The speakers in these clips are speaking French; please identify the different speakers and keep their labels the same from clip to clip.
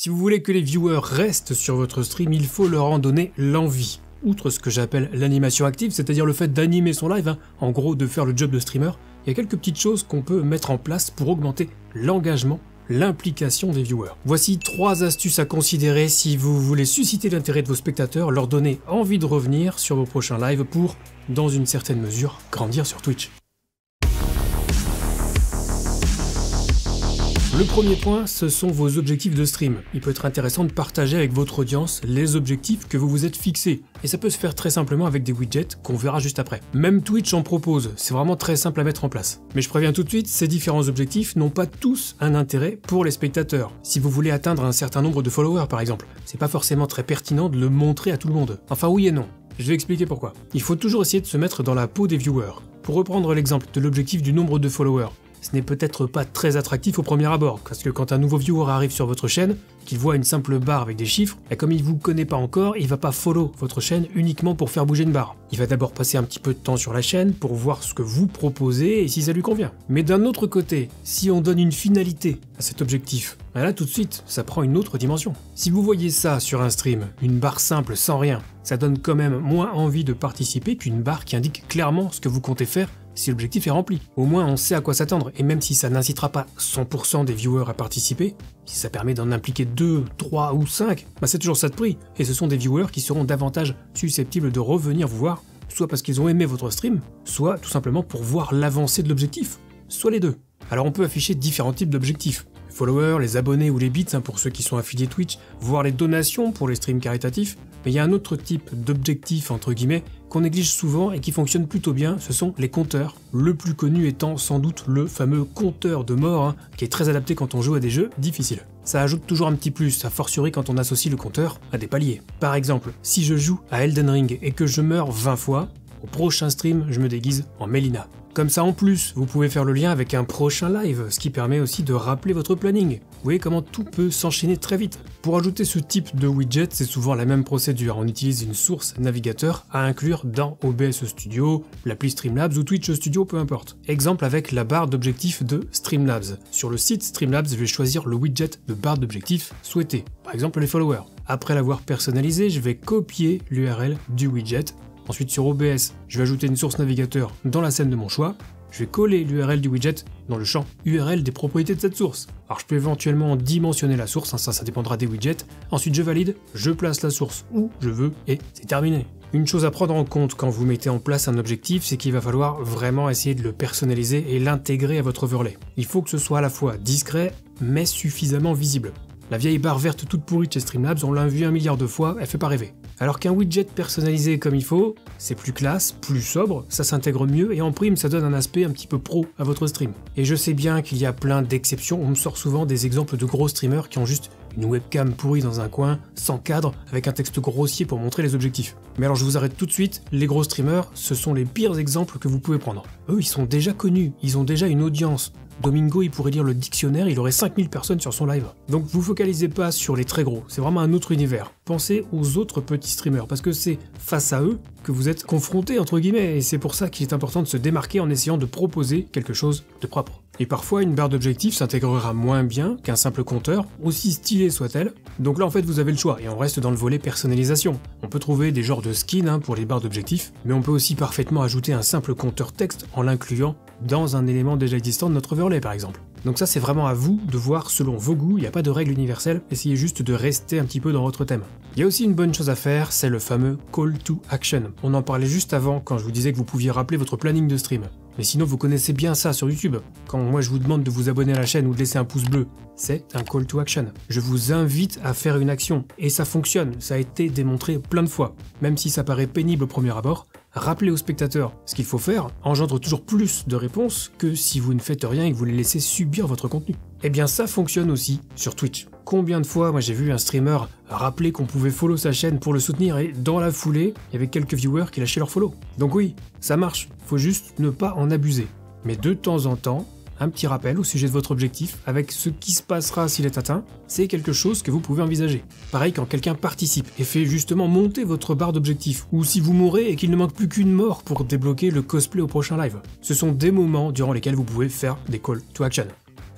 Speaker 1: Si vous voulez que les viewers restent sur votre stream, il faut leur en donner l'envie. Outre ce que j'appelle l'animation active, c'est-à-dire le fait d'animer son live, en gros de faire le job de streamer, il y a quelques petites choses qu'on peut mettre en place pour augmenter l'engagement, l'implication des viewers. Voici 3 astuces à considérer si vous voulez susciter l'intérêt de vos spectateurs, leur donner envie de revenir sur vos prochains lives pour, dans une certaine mesure, grandir sur Twitch. Le premier point, ce sont vos objectifs de stream. Il peut être intéressant de partager avec votre audience les objectifs que vous vous êtes fixés. Et ça peut se faire très simplement avec des widgets qu'on verra juste après. Même Twitch en propose, c'est vraiment très simple à mettre en place. Mais je préviens tout de suite, ces différents objectifs n'ont pas tous un intérêt pour les spectateurs. Si vous voulez atteindre un certain nombre de followers par exemple, c'est pas forcément très pertinent de le montrer à tout le monde. Enfin oui et non. Je vais expliquer pourquoi. Il faut toujours essayer de se mettre dans la peau des viewers. Pour reprendre l'exemple de l'objectif du nombre de followers, ce n'est peut-être pas très attractif au premier abord, parce que quand un nouveau viewer arrive sur votre chaîne, qu'il voit une simple barre avec des chiffres, et comme il vous connaît pas encore, il va pas follow votre chaîne uniquement pour faire bouger une barre. Il va d'abord passer un petit peu de temps sur la chaîne pour voir ce que vous proposez et si ça lui convient. Mais d'un autre côté, si on donne une finalité à cet objectif, là tout de suite, ça prend une autre dimension. Si vous voyez ça sur un stream, une barre simple sans rien, ça donne quand même moins envie de participer qu'une barre qui indique clairement ce que vous comptez faire si l'objectif est rempli. Au moins on sait à quoi s'attendre, et même si ça n'incitera pas 100% des viewers à participer, si ça permet d'en impliquer 2, 3 ou 5, c'est toujours ça de prix, et ce sont des viewers qui seront davantage susceptibles de revenir vous voir, soit parce qu'ils ont aimé votre stream, soit tout simplement pour voir l'avancée de l'objectif, soit les deux. Alors on peut afficher différents types d'objectifs. Les followers, les abonnés ou les bits pour ceux qui sont affiliés Twitch, voire les donations pour les streams caritatifs, mais il y a un autre type d'objectif entre guillemets qu'on néglige souvent et qui fonctionne plutôt bien, ce sont les compteurs. Le plus connu étant sans doute le fameux compteur de mort, qui est très adapté quand on joue à des jeux difficiles. Ça ajoute toujours un petit plus, a fortiori quand on associe le compteur à des paliers. Par exemple, si je joue à Elden Ring et que je meurs 20 fois, au prochain stream, je me déguise en Melina. Comme ça en plus, vous pouvez faire le lien avec un prochain live, ce qui permet aussi de rappeler votre planning. Vous voyez comment tout peut s'enchaîner très vite. Pour ajouter ce type de widget, c'est souvent la même procédure. On utilise une source navigateur à inclure dans OBS Studio, l'appli Streamlabs ou Twitch Studio, peu importe. Exemple avec la barre d'objectifs de Streamlabs. Sur le site Streamlabs, je vais choisir le widget de barre d'objectifs souhaité. Par exemple les followers. Après l'avoir personnalisé, je vais copier l'URL du widget. Ensuite sur OBS, je vais ajouter une source navigateur dans la scène de mon choix. Je vais coller l'URL du widget dans le champ URL des propriétés de cette source. Alors je peux éventuellement dimensionner la source, ça dépendra des widgets. Ensuite je valide, je place la source où je veux et c'est terminé. Une chose à prendre en compte quand vous mettez en place un objectif, c'est qu'il va falloir vraiment essayer de le personnaliser et l'intégrer à votre overlay. Il faut que ce soit à la fois discret mais suffisamment visible. La vieille barre verte toute pourrie de chez Streamlabs, on l'a vu 1 milliard de fois, elle fait pas rêver. Alors qu'un widget personnalisé comme il faut, c'est plus classe, plus sobre, ça s'intègre mieux et en prime ça donne un aspect un petit peu pro à votre stream. Et je sais bien qu'il y a plein d'exceptions, on me sort souvent des exemples de gros streamers qui ont juste une webcam pourrie dans un coin, sans cadre, avec un texte grossier pour montrer les objectifs. Mais alors je vous arrête tout de suite, les gros streamers, ce sont les pires exemples que vous pouvez prendre. Eux, ils sont déjà connus, ils ont déjà une audience. Domingo, il pourrait lire le dictionnaire, il aurait 5000 personnes sur son live. Donc vous focalisez pas sur les très gros, c'est vraiment un autre univers. Pensez aux autres petits streamers, parce que c'est face à eux que vous êtes confrontés entre guillemets, et c'est pour ça qu'il est important de se démarquer en essayant de proposer quelque chose de propre. Et parfois, une barre d'objectifs s'intégrera moins bien qu'un simple compteur, aussi stylé soit-elle. Donc là, en fait, vous avez le choix, et on reste dans le volet personnalisation. On peut trouver des genres de skins pour les barres d'objectifs, mais on peut aussi parfaitement ajouter un simple compteur texte en l'incluant dans un élément déjà existant de notre overlay, par exemple. Donc ça, c'est vraiment à vous de voir selon vos goûts, il n'y a pas de règle universelle, essayez juste de rester un petit peu dans votre thème. Il y a aussi une bonne chose à faire, c'est le fameux call to action. On en parlait juste avant quand je vous disais que vous pouviez rappeler votre planning de stream. Mais sinon, vous connaissez bien ça sur YouTube. Quand moi je vous demande de vous abonner à la chaîne ou de laisser un pouce bleu, c'est un call to action. Je vous invite à faire une action. Et ça fonctionne, ça a été démontré plein de fois. Même si ça paraît pénible au premier abord, rappeler aux spectateurs ce qu'il faut faire engendre toujours plus de réponses que si vous ne faites rien et que vous les laissez subir votre contenu. Eh bien ça fonctionne aussi sur Twitch. Combien de fois moi j'ai vu un streamer rappeler qu'on pouvait follow sa chaîne pour le soutenir et dans la foulée, il y avait quelques viewers qui lâchaient leur follow. Donc oui, ça marche, faut juste ne pas en abuser. Mais de temps en temps, un petit rappel au sujet de votre objectif, avec ce qui se passera s'il est atteint, c'est quelque chose que vous pouvez envisager. Pareil quand quelqu'un participe et fait justement monter votre barre d'objectif, ou si vous mourrez et qu'il ne manque plus qu'une mort pour débloquer le cosplay au prochain live. Ce sont des moments durant lesquels vous pouvez faire des call to action.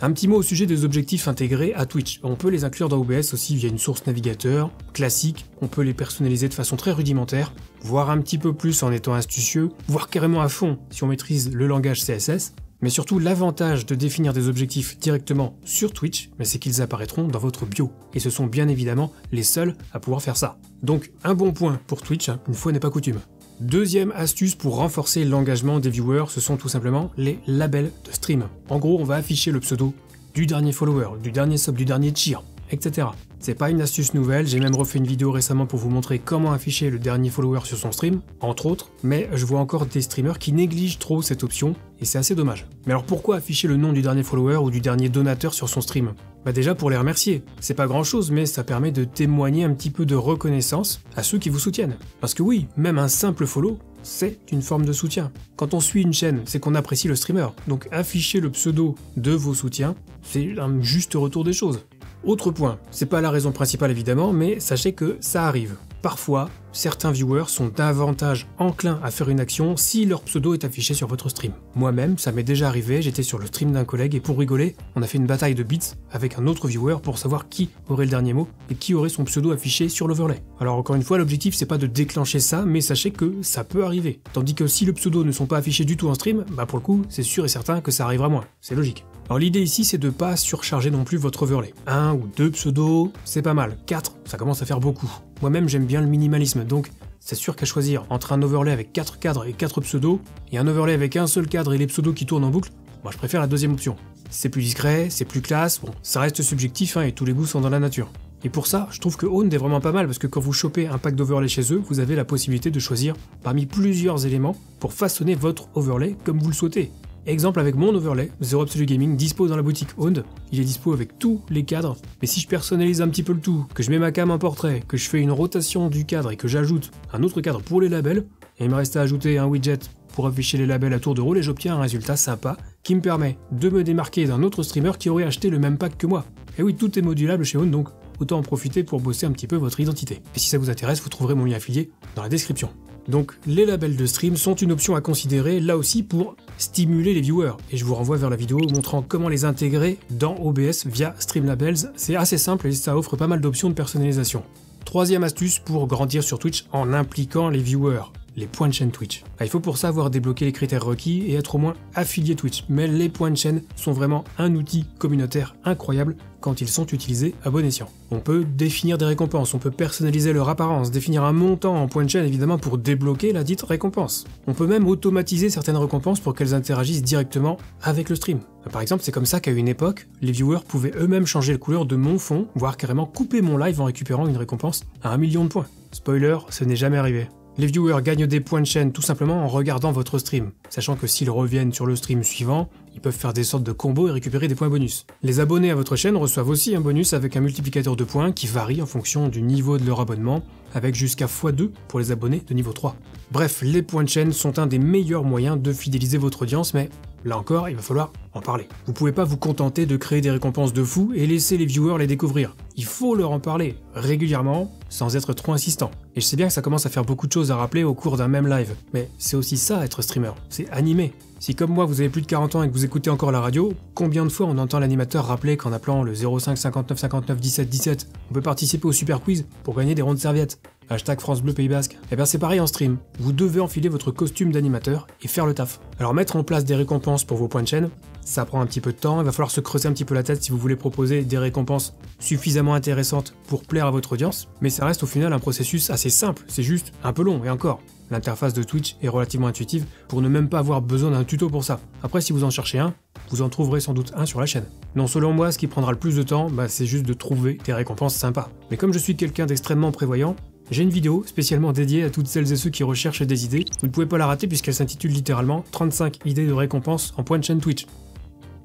Speaker 1: Un petit mot au sujet des objectifs intégrés à Twitch. On peut les inclure dans OBS aussi via une source navigateur classique, on peut les personnaliser de façon très rudimentaire, voire un petit peu plus en étant astucieux, voire carrément à fond si on maîtrise le langage CSS. Mais surtout, l'avantage de définir des objectifs directement sur Twitch, c'est qu'ils apparaîtront dans votre bio. Et ce sont bien évidemment les seuls à pouvoir faire ça. Donc un bon point pour Twitch, une fois n'est pas coutume. Deuxième astuce pour renforcer l'engagement des viewers, ce sont tout simplement les labels de stream. En gros, on va afficher le pseudo du dernier follower, du dernier sub, du dernier cheer, etc. C'est pas une astuce nouvelle, j'ai même refait une vidéo récemment pour vous montrer comment afficher le dernier follower sur son stream, entre autres, mais je vois encore des streamers qui négligent trop cette option, et c'est assez dommage. Mais alors pourquoi afficher le nom du dernier follower ou du dernier donateur sur son stream? Déjà pour les remercier, c'est pas grand chose, mais ça permet de témoigner un petit peu de reconnaissance à ceux qui vous soutiennent. Parce que oui, même un simple follow, c'est une forme de soutien. Quand on suit une chaîne, c'est qu'on apprécie le streamer, donc afficher le pseudo de vos soutiens, c'est un juste retour des choses. Autre point, c'est pas la raison principale évidemment, mais sachez que ça arrive. Parfois, certains viewers sont davantage enclins à faire une action si leur pseudo est affiché sur votre stream. Moi-même, ça m'est déjà arrivé, j'étais sur le stream d'un collègue et pour rigoler, on a fait une bataille de bits avec un autre viewer pour savoir qui aurait le dernier mot et qui aurait son pseudo affiché sur l'overlay. Alors encore une fois, l'objectif c'est pas de déclencher ça, mais sachez que ça peut arriver. Tandis que si le pseudo ne sont pas affichés du tout en stream, pour le coup, c'est sûr et certain que ça arrivera moins, c'est logique. Alors l'idée ici c'est de pas surcharger non plus votre overlay. 1 ou 2 pseudos, c'est pas mal. 4, ça commence à faire beaucoup. Moi-même j'aime bien le minimalisme, donc c'est sûr qu'à choisir entre un overlay avec 4 cadres et 4 pseudos, et un overlay avec un seul cadre et les pseudos qui tournent en boucle, je préfère la deuxième option. C'est plus discret, c'est plus classe, ça reste subjectif et tous les goûts sont dans la nature. Et pour ça, je trouve que Owned est vraiment pas mal parce que quand vous chopez un pack d'overlay chez eux, vous avez la possibilité de choisir parmi plusieurs éléments pour façonner votre overlay comme vous le souhaitez. Exemple avec mon overlay, Zero Absolute Gaming, dispo dans la boutique Owned, il est dispo avec tous les cadres, mais si je personnalise un petit peu le tout, que je mets ma cam en portrait, que je fais une rotation du cadre et que j'ajoute un autre cadre pour les labels, et il me reste à ajouter un widget pour afficher les labels à tour de rôle et j'obtiens un résultat sympa qui me permet de me démarquer d'un autre streamer qui aurait acheté le même pack que moi. Et oui, tout est modulable chez Owned, donc autant en profiter pour bosser un petit peu votre identité. Et si ça vous intéresse, vous trouverez mon lien affilié dans la description. Donc les labels de stream sont une option à considérer là aussi pour stimuler les viewers. Et je vous renvoie vers la vidéo montrant comment les intégrer dans OBS via Streamlabels. C'est assez simple et ça offre pas mal d'options de personnalisation. Troisième astuce pour grandir sur Twitch en impliquant les viewers. Les points de chaîne Twitch. Il faut pour ça avoir débloqué les critères requis et être au moins affilié Twitch. Mais les points de chaîne sont vraiment un outil communautaire incroyable quand ils sont utilisés à bon escient. On peut définir des récompenses, on peut personnaliser leur apparence, définir un montant en points de chaîne évidemment pour débloquer la dite récompense. On peut même automatiser certaines récompenses pour qu'elles interagissent directement avec le stream. Par exemple, c'est comme ça qu'à une époque, les viewers pouvaient eux-mêmes changer la couleur de mon fond, voire carrément couper mon live en récupérant une récompense à 1 million de points. Spoiler, ce n'est jamais arrivé. Les viewers gagnent des points de chaîne tout simplement en regardant votre stream, sachant que s'ils reviennent sur le stream suivant, ils peuvent faire des sortes de combos et récupérer des points bonus. Les abonnés à votre chaîne reçoivent aussi un bonus avec un multiplicateur de points qui varie en fonction du niveau de leur abonnement, avec jusqu'à x2 pour les abonnés de niveau 3. Bref, les points de chaîne sont un des meilleurs moyens de fidéliser votre audience, mais là encore, il va falloir en parler. Vous pouvez pas vous contenter de créer des récompenses de fou et laisser les viewers les découvrir. Il faut leur en parler régulièrement, sans être trop insistant. Et je sais bien que ça commence à faire beaucoup de choses à rappeler au cours d'un même live, mais c'est aussi ça être streamer, c'est animer. Si comme moi vous avez plus de 40 ans et que vous écoutez encore la radio, combien de fois on entend l'animateur rappeler qu'en appelant le 05 59 59 17 17, on peut participer au super quiz pour gagner des ronds de serviettes. Hashtag France Bleu Pays Basque. Et bien c'est pareil en stream, vous devez enfiler votre costume d'animateur et faire le taf. Alors mettre en place des récompenses pour vos points de chaîne, ça prend un petit peu de temps, il va falloir se creuser un petit peu la tête si vous voulez proposer des récompenses suffisamment intéressantes pour plaire à votre audience, mais ça reste au final un processus assez simple, c'est juste un peu long et encore. L'interface de Twitch est relativement intuitive pour ne même pas avoir besoin d'un tuto pour ça. Après si vous en cherchez un, vous en trouverez sans doute un sur la chaîne. Non, selon moi, ce qui prendra le plus de temps, c'est juste de trouver des récompenses sympas. Mais comme je suis quelqu'un d'extrêmement prévoyant, j'ai une vidéo spécialement dédiée à toutes celles et ceux qui recherchent des idées. Vous ne pouvez pas la rater puisqu'elle s'intitule littéralement 35 idées de récompenses en points de chaîne Twitch.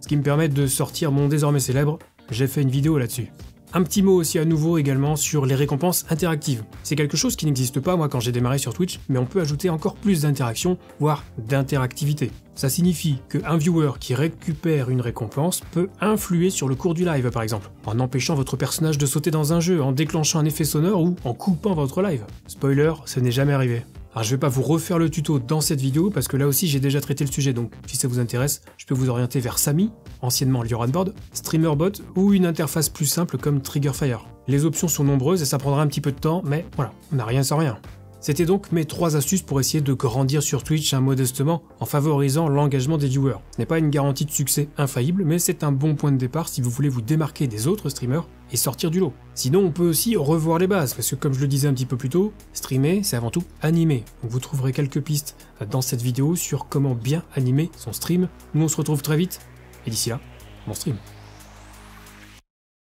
Speaker 1: Ce qui me permet de sortir mon désormais célèbre, j'ai fait une vidéo là-dessus. Un petit mot aussi à nouveau également sur les récompenses interactives. C'est quelque chose qui n'existe pas moi quand j'ai démarré sur Twitch, mais on peut ajouter encore plus d'interaction, voire d'interactivité. Ça signifie qu'un viewer qui récupère une récompense peut influer sur le cours du live par exemple, en empêchant votre personnage de sauter dans un jeu, en déclenchant un effet sonore ou en coupant votre live. Spoiler, ce n'est jamais arrivé. Alors je vais pas vous refaire le tuto dans cette vidéo parce que là aussi j'ai déjà traité le sujet, donc si ça vous intéresse, je peux vous orienter vers Sami, anciennement LioranBoard, StreamerBot ou une interface plus simple comme Triggerfire. Les options sont nombreuses et ça prendra un petit peu de temps, mais voilà, on n'a rien sans rien. C'était donc mes 3 astuces pour essayer de grandir sur Twitch modestement en favorisant l'engagement des viewers. Ce n'est pas une garantie de succès infaillible, mais c'est un bon point de départ si vous voulez vous démarquer des autres streamers et sortir du lot. Sinon, on peut aussi revoir les bases, parce que comme je le disais un petit peu plus tôt, streamer, c'est avant tout animer. Donc vous trouverez quelques pistes dans cette vidéo sur comment bien animer son stream. Nous on se retrouve très vite, et d'ici là, bon stream.